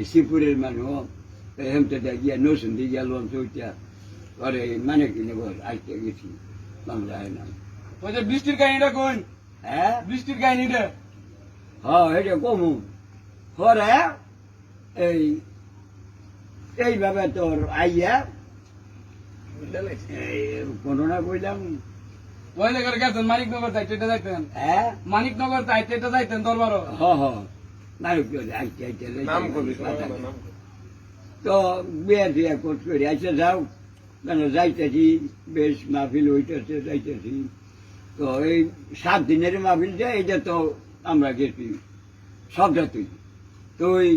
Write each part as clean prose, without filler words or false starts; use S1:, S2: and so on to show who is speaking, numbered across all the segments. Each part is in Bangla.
S1: শ্রীপুরের মানুষ হেমতে গিয়া নসুন দিয়ে গিয়া লোন চৌটা পরে মানে কিনে বল আইতে গেছি বাংলায় না
S2: ওই যে বৃষ্টির কাহিনীটা কোন
S1: হ্যাঁ
S2: বৃষ্টির কাহিনীটা
S1: হ্যাঁ এটা কমু পরে এই এইভাবে তোর আইয়া কোনো না কইলাম
S2: ওই জায়গায় গেছেন মানিকনগর চাইতে যাইতেন
S1: হ্যাঁ
S2: মানিকনগর চাইতে যাইতেন দরবারও
S1: তো বিয়ে টিয়া কোট করে আইসে যাও কেন যাইতেছি বেশ মাহফিল হইতেছে যাইতেছি তো এই 7 দিনের মাহফিল যে এইটা তো আমরা গেছি সবটা তুই তো ওই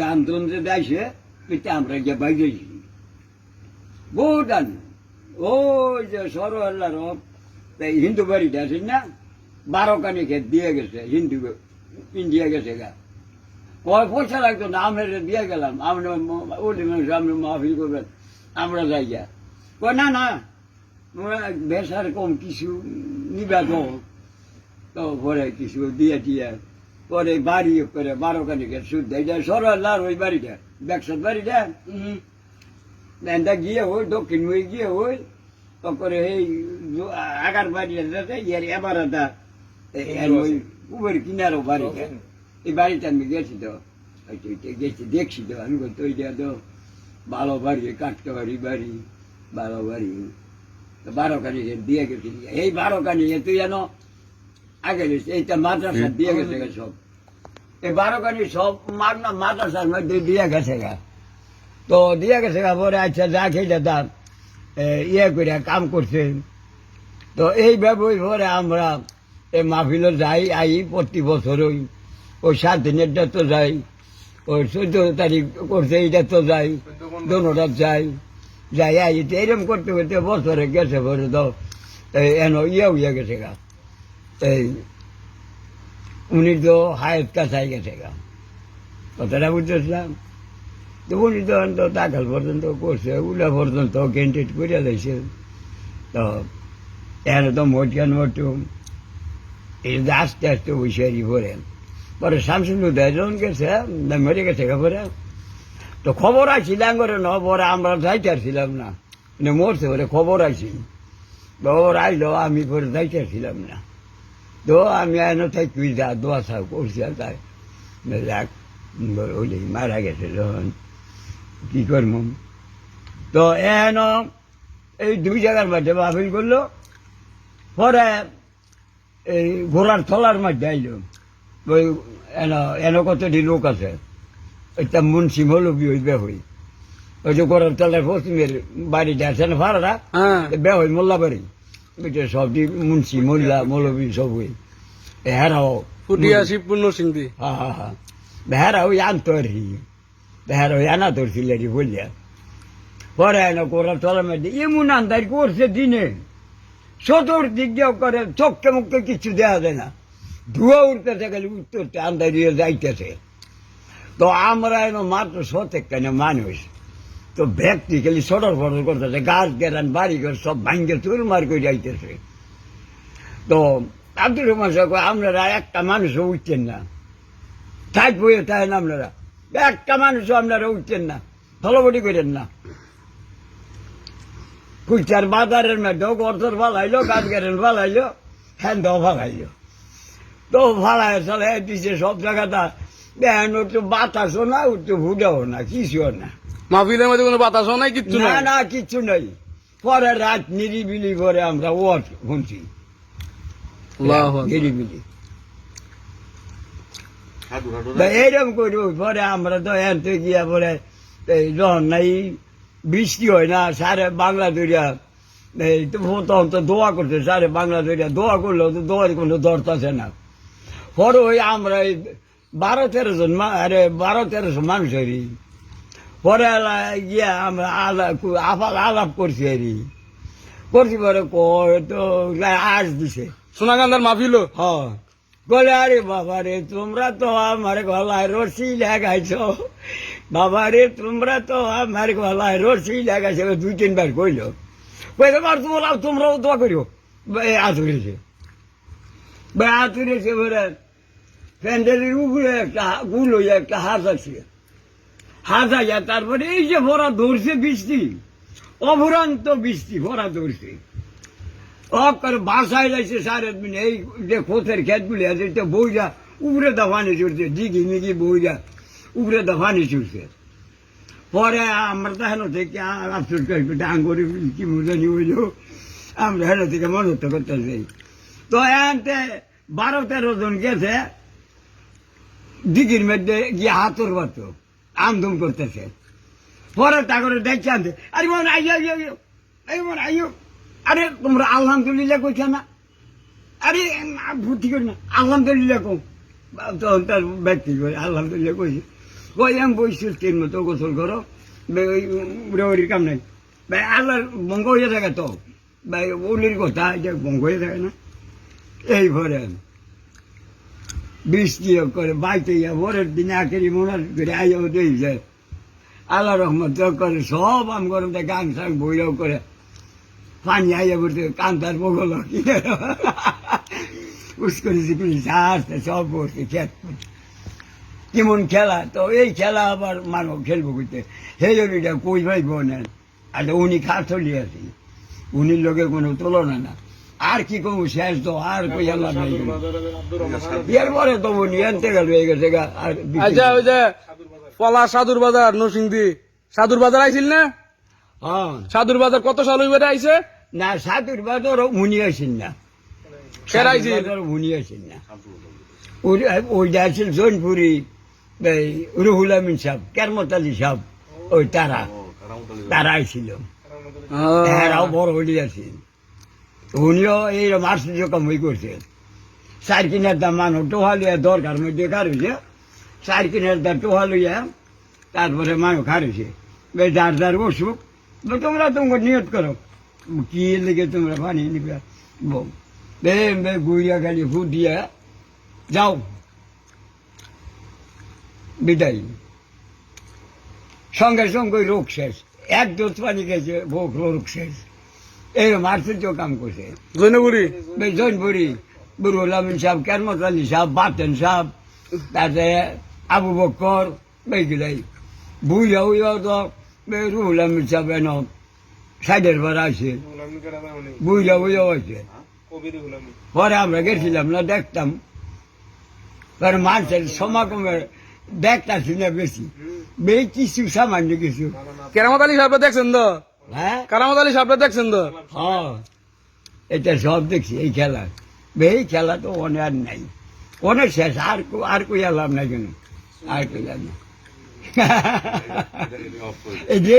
S1: দান দন যে যাইছে ওইটা আমরা গিয়ে বাইরেছি বহু দান ওই যে সরোয়ার হিন্দু বাড়িটা আছে না 12 কানি খেত দিয়ে গেছে হিন্দু ইন্ডিয়া গেছে গা কয় পয়সা লাগতো না আমরা দিয়ে গেলাম আমরা আমরা মাহফিল করবেন আমরা যাই গা কয় না না বেসার কম কিছু নিবা তো পরে কিছু দিয়ে টিয়া পরে বাড়ি করে 12 কানি খেত সুদ দেয় সরোয়ার ওই বাড়িটা ব্যাকসার বাড়িটা গিয়ে হই দক্ষিণ হয়ে গিয়ে হই তারপরে এই আগার বাড়িটা ইয়ার এবার ওই কুবের কিনারও বাড়িটা এই বাড়িতে আমি গেছি তো গেছি দেখছি তো আমি বলতো ওইটা তো ভালো বাড়ি কাটতে বাড়ি বাড়ি ভালো বাড়ি তো 12 কানি দিয়ে গেছি এই 12 কানি তুই যেন আগে গেছি এইটা মাদ্রাসা দিয়ে গেছে সব এই 12 কানি সব মাদ্রাসার মধ্যে দিয়ে গেছে গা তো দিয়ে গেছে পরে আচ্ছা যা খেয়ে তার ইয়ে করে কাম করছে তো এইভাবে পরে আমরা এই মাহফিলে যাই আই প্রতি বছর ওই 7 দিনেরটা তো যাই ওই 14 তারিখ করছে এইটা তো যাই দোনোটা যাই যাই আই এরকম করতে করতে বছরে গেছে পরে তো এন ইয়ে গেছে গা এই উনি তো হায়াত কাছাই গেছে গা কথাটা বুঝতেছিলাম তো উনি তো দাখল পর্যন্ত করছে উলা পর্যন্ত ক্যান্ডিডেট করে দিয়েছে তো এর তো মোটকান মোটু এই আস্তে আস্তে বৈশারি পড়েন পরে শামসুল যখন গেছে মরে গেছে পরে তো খবর আছি ডাঙ্গরে ন পরে আমরা যাইতে পারছিলাম না মরছে পরে খবর আছি খবর আইলো আমি পরে যাইতে পারছিলাম না তো আমি এনে থাকি যা দোয়া সাহ করছি তাই যাক ওই মারা গেছে যখন কি করব তো এন এই 2 জায়গার মধ্যে মাহফিল করলো পরে এই ঘোড়ার থলার মধ্যে আইলো ওই এন কতটি লোক আছে একটা মুন্সি মৌলবী ওই বেহই ওই যে ঘোড়ার তলার পশ্চিমের বাড়িটা আছে না ভাড়া বেহই মোল্লা বাড়ি ওইটা সবটি মুন্সি মোল্লা মৌলবী সব ওই হেরাও
S2: পূর্ণ সিংদি
S1: হ্যাঁ হেরা ওই আনতো আর কি হেরা ওই আনা তোর ছিলারি বললিয়া পরে এনে ঘোড়ার তলার মধ্যে এমন আন্দাজ করছে দিনে চতুর্দিক দিয়ে করে চোখকে মুখকে কিছু দেওয়া যায় না ধোঁয়া উঠতেছে গেলে উঠতে আন্দারিয়ে যাইতেছে তো আমরা মাত্র 100 কেন মানুষ তো ব্যক্তি খালি সটর ফটর করতেছে গাছ গেরান বাড়ি ঘর সব ভাঙ্গে চুরমার করে যাইতেছে তো আব্দুর রহমান সাহেব আপনারা একটা মানুষও উঠছেন না থাক বইয়ে থাকেন আপনারা একটা মানুষও আপনারা উঠছেন না ফলবটি করেন না কুচার বাজারের মধ্যে গর্তর ফালাইলো গাছ গেরেন ফালাইলো হ্যান্দাও ফালাইলো তো ফালাই চলে দিছে সব জায়গাটা দেখেন একটু বাতাসও না একটু ভুটাও না কিছুও না
S2: মাহফিলের মধ্যে কোনো বাতাসও নাই কিচ্ছু
S1: না না কিচ্ছু নাই পরে রাত নিরিবিলি করে আমরা ওয়াজ শুনছি নিরিবিলি এইরকম করি পরে আমরা তো এনতে গিয়া পরে যখন নাই বৃষ্টি হয় না সারে বাংলা দরিয়া তখন তো দোয়া করছে সারে বাংলা দরিয়া দোয়া করলেও তো দোয়ার কোনো দরতাছে না পরে ওই আমরা 12-13 জন 12-13 মানুষ হরি পরে গিয়া আমরা আলাপ করছি হরি করছি পরে তো আস দিছে
S2: সোনাগান্ধার মাহফিল
S1: হ্যাঁ বলে আরে বাবা রে তোমরা তো আমার গলায় রশি লাগাইছ বাবা রে তোমরা তো আমার গলায় রশি লাগাইছ 2-3 বার কইল কইতে পার তোমরাও দোয়া করিও আতুরেছে বলে প্যান্ডেলের উপরে একটা গুল হইয়া একটা হাঁস আছে, হাঁস আইয়া তারপরে এই যে ভরা ধরছে বৃষ্টি, অভরান্ত বৃষ্টি ভরা ধরছে, করে বাসায় যাইছে 4 মিনিট, এই যে খোঁচের ক্ষেতগুলি আছে বইরা উপরে দফানি চড়ছে, দিঘি মিঘি বইরা উপরে দফানি চড়ছে। পরে আমরা তো হেন থেকে আফসোস করি ডাঙ্গরি কি মুজানি হইল, আমরা হেন থেকে মনত করতে যাই। তো এনতে 12-13 জন গেছে দিঘির মধ্যে গিয়ে হাতর বাত আমদম করতেছে। পরে তা করে দেখছে আনতে, আরে মন আইয়া আইও, আরে তোমরা আলহামদুলিল্লাহ কইছ না, আরে ভর্তি করি না আলহামদুলিল্লাহ কম, তখন তার ব্যক্তি করে আলহামদুলিল্লাহ কইছে। কই আমি বৈশিষ্ট্যের মতো গোসল করো, উড়াউড়ির কাম নাই ভাই, আল্লাহর বঙ্গ হয়ে থাকে তো ভাই, ওলির কথা এটা বঙ্গ হয়ে থাকে না। এই ভরে বৃষ্টি করে বাইতে ভোরের দিনে আখেরি মনে করে আইয়াও দিয়েছে, আল্লাহ রহমত করে সব আম গরম গান সাং বইরাও করে পানি আইয়া পড়তে কান্তার বগল উস্করেছি আসতে সব পড়ছে খেত। কেমন খেলা, তো এই খেলা আবার মানব খেলবো করতে, সেই জন্য কই ভাই বোনেন আর উনি খাতলি আছে, উনির লোকের কোনো তুলনা না। আর কি করবো শেষ তো আর কই আল্লাহ নাই, এরপরে তো উনি আনতে গেল হয়ে গেছে আর।
S2: আচ্ছা ওই যে পলা সাধুর বাজার নরসিংদী সাধুর বাজার আইছিল না?
S1: হ্যাঁ
S2: সাধুর বাজার কত সাল হইবে আইছে?
S1: না সাধুর বাজার উনি আসেন না,
S2: সেরাইছিল
S1: উনি আসেন না, ওই আসছিল জৈনপুরি রুহুল আমিন সাহেব, কেরমত আলী সাহেব, ওই তারা আইছিল, এরাও বড় হলি আছে। উনিও এইরকম আশ্চর্য কামাই করছে, 4 কিনার দাম মানুষ টোহা লইয়া দরকার মধ্যে খারুছে, 4 কিনার দাম টোহা লইয়া তারপরে মানুষ খারুছে। যার যার অসুখ তোমরা তোমাকে নিয়ত করো কি লেগে তোমরা পানি নিবে, গুইয়া খালি ফুট দিয়া যাও বিদায়, সঙ্গে সঙ্গে রোগ শেষ, 1 ডোজ পানি গেছে রোগ শেষ। এরকম আশ্চর্য কাম করছে
S2: জৈনপুরি
S1: জৈনপুরি রুহুল আমিন সাহেব, কেরমত আলী সাহেব, বাতেন সাহেব, তারপরে আবু বক্কর, এইগুলাই বুঝা হইয়াও তো রুহুল আমিন সাহেব এন সাইডের পর আছে, বুঝা হইয়াও আছে। পরে আমরা গেছিলাম না, দেখতাম মানুষের সমাগমের দেখতাছি না বেশি, কিছু সামান্য কিছু।
S2: কেরামত আলী সাহেব দেখছেন তো?
S1: হ্যাঁ
S2: কেরামত আলী সাহেব দেখছেন তো?
S1: হ্যাঁ এটা সব দেখছি এই খেলা, এই খেলা তো অনেক আর নাই, অনেক শেষ, আর কই আলাম না কেন, আর কই না এই যে